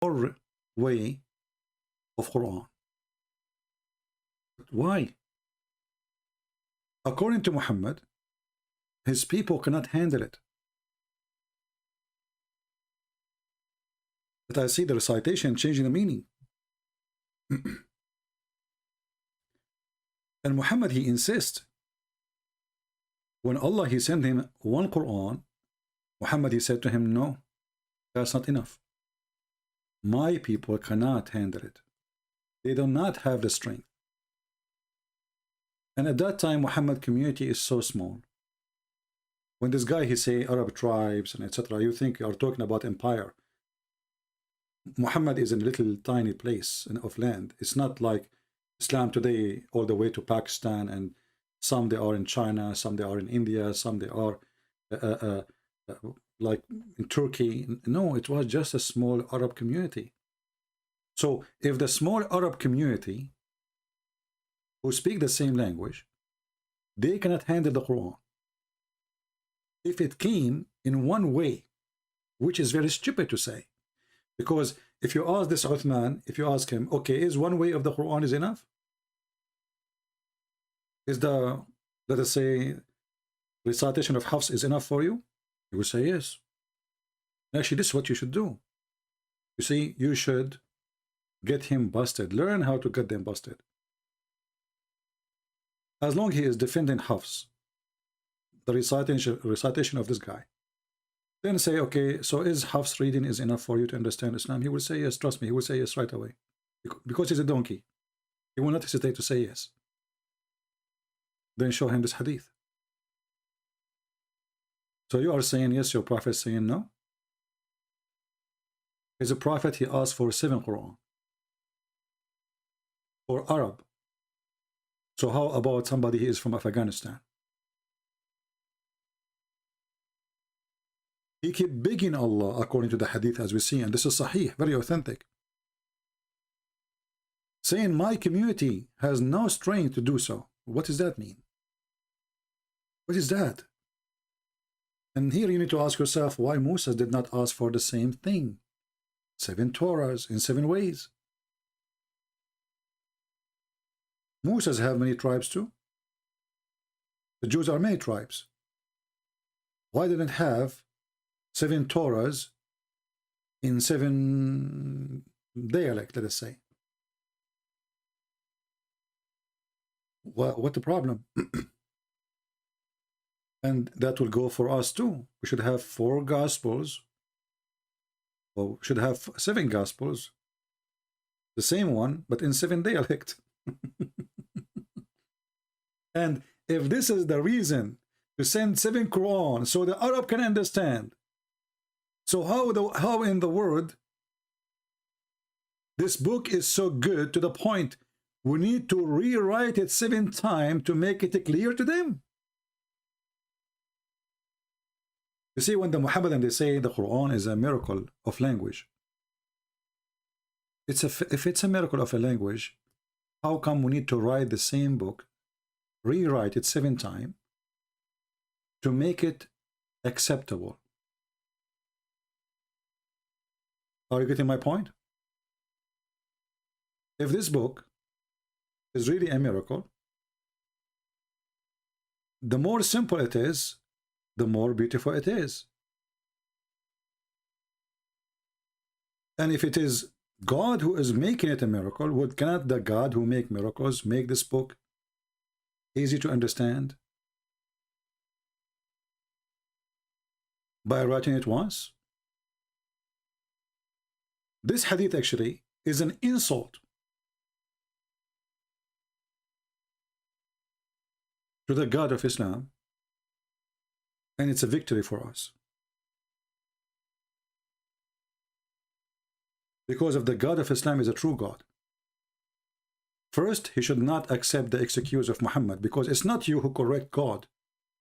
or way of Quran. Why? According to Muhammad, his people cannot handle it. But I see the recitation changing the meaning. And Muhammad, he insists. When Allah, he sent him one Quran, Muhammad, he said to him, no, that's not enough. My people cannot handle it. They do not have the strength. And at that time, Muhammad community is so small. When this guy, he say Arab tribes and etc., you think you are talking about empire. Muhammad is in a little tiny place of land. It's not like Islam today all the way to Pakistan, and some they are in China, some they are in India, some they are like in Turkey. No, it was just a small Arab community. So if the small Arab community who speak the same language, they cannot handle the Quran. If it came in one way, which is very stupid to say. Because if you ask this Uthman, if you ask him, okay, is one way of the Quran is enough? Is the, let us say, recitation of Harfs is enough for you? He will say yes. Actually, this is what you should do. You see, you should get him busted. Learn how to get them busted. As long as he is defending Harfs, the recitation of this guy, then say, okay, so is Harfs reading is enough for you to understand Islam? He will say yes, trust me, he will say yes right away. Because he's a donkey. He will not hesitate to say yes. Then show him this hadith. So you are saying yes, your prophet is saying no? As a prophet, he asked for 7 Quran. For Arab. So how about somebody who is from Afghanistan? He kept begging Allah according to the hadith as we see, and this is sahih, very authentic. Saying my community has no strength to do so. What does that mean? What is that? And here you need to ask yourself why Moses did not ask for the same thing. 7 Torahs in 7 ways. Moses have many tribes too. The Jews are many tribes. Why didn't have 7 Torahs in 7 dialects, let us say? What the problem? And that will go for us too. We should have 4 Gospels, or we should have 7 Gospels, the same one, but in 7 dialects. And if this is the reason to send 7 Quran so the Arab can understand, so how in the world this book is so good to the point we need to rewrite it 7 times to make it clear to them? You see, when the Muhammadan, they say the Quran is a miracle of language, if it's a miracle of a language, how come we need to write the same book, rewrite it 7 times to make it acceptable? Are you getting my point? If this book is really a miracle, the more simple it is, the more beautiful it is. And if it is God who is making it a miracle, cannot the God who make miracles make this book easy to understand by writing it once? This hadith actually is an insult to the God of Islam, and it's a victory for us. Because of the God of Islam is a true God. First, he should not accept the excuse of Muhammad, because it's not you who correct God.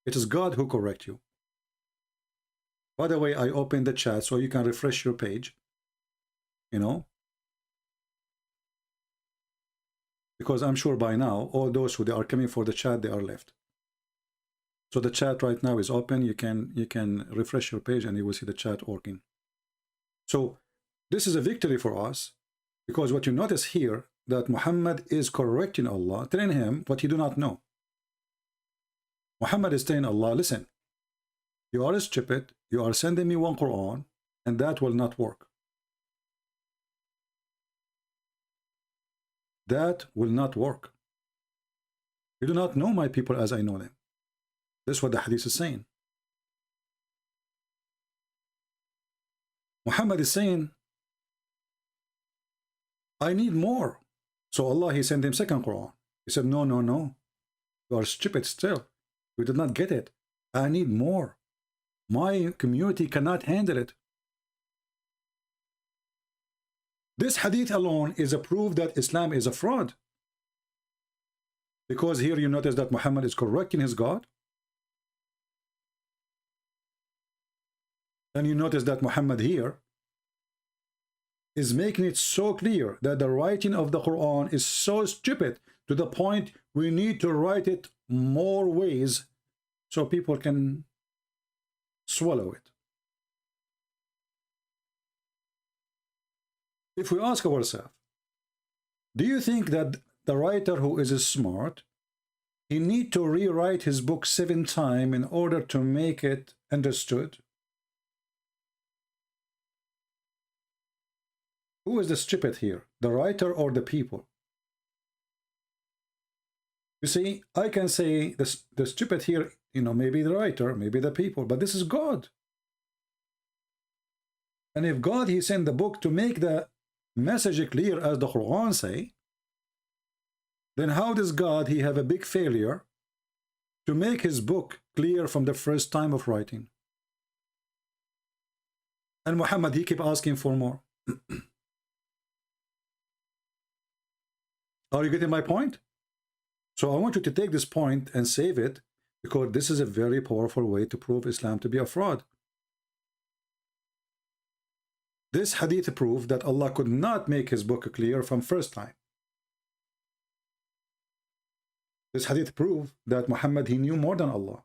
It is God who correct you. By the way, I opened the chat so you can refresh your page. You know, because I'm sure by now all those who are coming for the chat, they are left. So the chat right now is open. You can refresh your page and you will see the chat working. So This is a victory for us, because what you notice here, that Muhammad is correcting Allah, telling him what he do not know. Muhammad is telling Allah, listen, you are stupid, you are sending me one Quran, and that will not work. That will not work. You do not know my people as I know them. This is what the hadith is saying. Muhammad is saying, I need more. So Allah, he sent him second Quran. He said, no, no, no. You are stupid still. You did not get it. I need more. My community cannot handle it. This hadith alone is a proof that Islam is a fraud. Because here you notice that Muhammad is correcting his God. And you notice that Muhammad here is making it so clear that the writing of the Quran is so stupid to the point we need to write it more ways so people can swallow it. If we ask ourselves, do you think that the writer who is smart, he need to rewrite his book 7 times in order to make it understood? Who is the stupid here, the writer or the people? You see, I can say the stupid here, you know, maybe the writer, maybe the people, but this is God. And if God, he sent the book to make the message clear as the Quran say, then how does God, he have a big failure to make his book clear from the first time of writing? And Muhammad, he keep asking for more. Are you getting my point? So I want you to take this point and save it, because this is a very powerful way to prove Islam to be a fraud. This hadith proved that Allah could not make his book clear from first time. This hadith proved that Muhammad, he knew more than Allah.